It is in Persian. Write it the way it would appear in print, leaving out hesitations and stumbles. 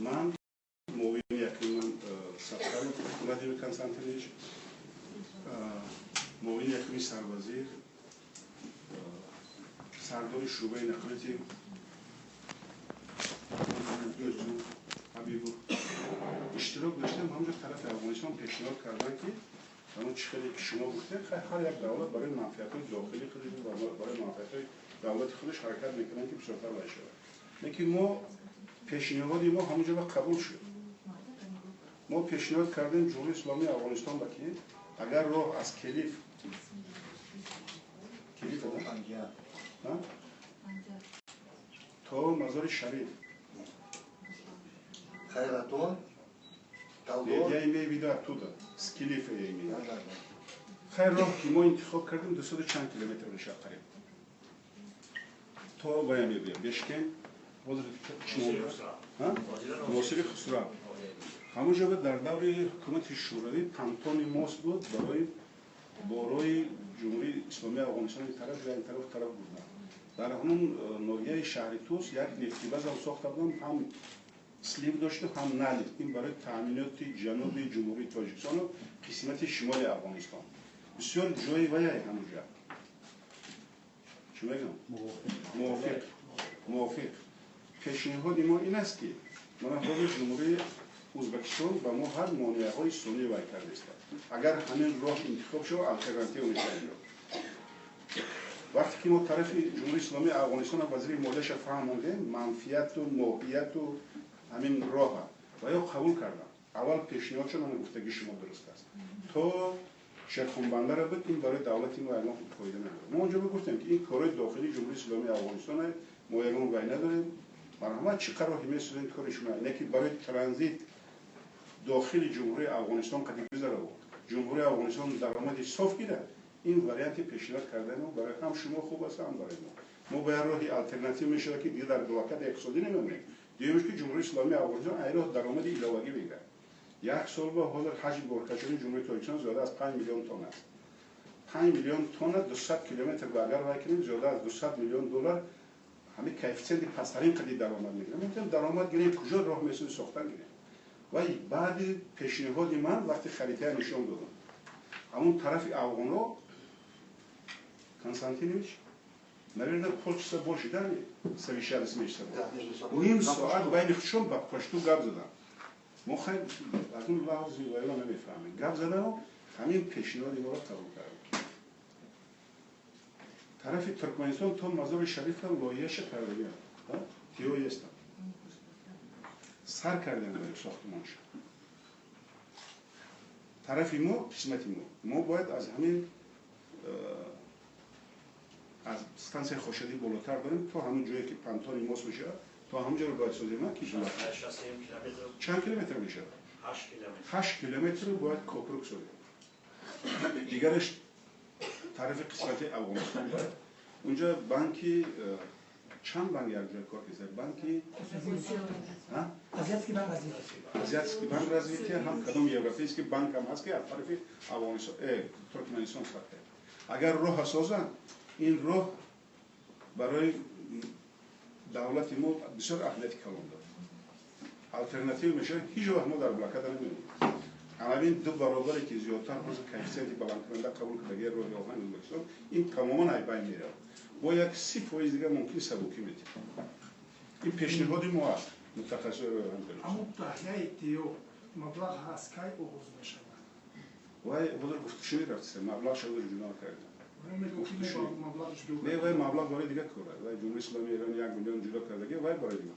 من موین یکیمون سفر ولادیمیر کنستانتینویچ موین یکیمی سربازی سردار شعبه نقلیه حبیبو اشتراک داشتم همونجا طرف افغانستان پیشنهاد کردن که اون چیزی که شما گفتید هر یک دولت برای منفعت‌های داخلی خودش و برای منفعت‌های دولت خودش حرکت میکنن که بسیار باشه. لیکن ما پیشنهادی ما همونجا قبول شد. ما پیشنهاد کردیم جمهوری اسلامی افغانستان با که اگر راه از کلیف تا مزار شریف خیراتون یه می‌بینید تو دا سکلیف می‌بینید. خیر راه که ما انتخاب کردیم 200 چند کیلومتر میشه قریب. تا باید می‌بینید بشکن وضع چی ها؟ موسیقی خسرو. همونجا در دور حکومت شوروی پانتون موس بود برای جمهوری اسلامی افغانستان این طرف و این طرف بودن. در همون ناحیه شهر توس یک نفتی باز هم ساخته بودن هم سلیب داشته هم نلیب این برای تامینات جنوب جمهوری تاجیکستان و قسمت شمال افغانستان بسیار جای ویای همونجا چی بگم موافق پیشنهاد ما این است که منافع جمهوری ازبکستان و ما هر مانع‌های سنی وای کرده است اگر همین راه انتخاب شد آلترناتیو میشه وقتی که ما طرف جمهوری اسلامی افغانستان و وزیر مالیش فهموندیم منفیت و موقعیت و همین راه و یا قبول کردن اول پیشنهادشون من گفتگی شما درست است تا شرخون بنده را بکنیم برای دولت ما الان فایده نداره ما اونجا گفتیم که این کارهای داخلی جمهوری اسلامی افغانستان ما الان وای نداریم برای چه قرار میشه این کارش ما نه که برای ترانزیت داخل جمهوری افغانستان قد گذره بود جمهوری افغانستان درآمدش صاف گیره این وریانت پیشنهاد کردن و برای هم شما خوب است هم برای ما باید راهی آلترناتیو میشه که دیگه در بلاکت اقتصادی نمیمونه دیگه که جمهوری اسلامی افغانستان ایران درآمد ایلاوگی بگیره یک سال با حاضر حجم بارکشی جمهوری تاجیکستان زیاده از 5 میلیون تن است 5 میلیون تن 200 کیلومتر به اگر وای کنیم زیاده از 200 میلیون دلار همین کیفیت پسرین قدی درآمد میگیره میگم درآمد گیره کجا راه میسازی ساختن گیره و بعد پیشنهاد من وقتی خریطه نشون دادم همون طرف افغانو کنستانتینویچ наверное полчаса больше дали совещались между собой ним ساعت بین خودشون با پشتو گپ زدن ما خیلی از اون لحظه وایلا نمیفهمیم گپ زدن و همین پیشنهاد ما رو قبول کردن طرف ترکمنستان تا مزار شریف هم لایحه‌اش کرده تیوی است سر کردن برای ساختمانش طرف ما قسمت ما باید از همین از استانسیه خوشدی بالاتر بریم تا همون جایی که پانتون موس میشه تا همونجا رو باید سازیم که چند کیلومتر میشه 8 کیلومتر باید کوپرک سازیم دیگرش طرف قسمت افغانستان باید اونجا بانکی چند بانک یک جای کار کرده بانکی آزیاتسکی بانک رازویتی هم کدام یوروپیسکی بانک هم هست که از طرف افغانستان ترکمنستان ساخته اگر راه سازن این راه برای دولت ما بسیار اهمیت کلان داره آلترناتیو میشه هیچ وقت ما در بلاکت نمیمونیم همین دو برابری که زیادتر روز کیفیت بلند کننده قبول کرده راه آهن ازبکستان این تماما از بین میره با یک 30% دیگه ممکن سبکی میده این پیشنهاد ما است متخصص رو هم اما تحلیه دیو مبلغ هست که اوز میشه وای بودر گفتشوی رفته مبلغ شده جدا کرده نه وای مبلغ برای دیگه کاره وای جمهوری اسلامی ایران 1 میلیون جدا کرده وای برای دیگه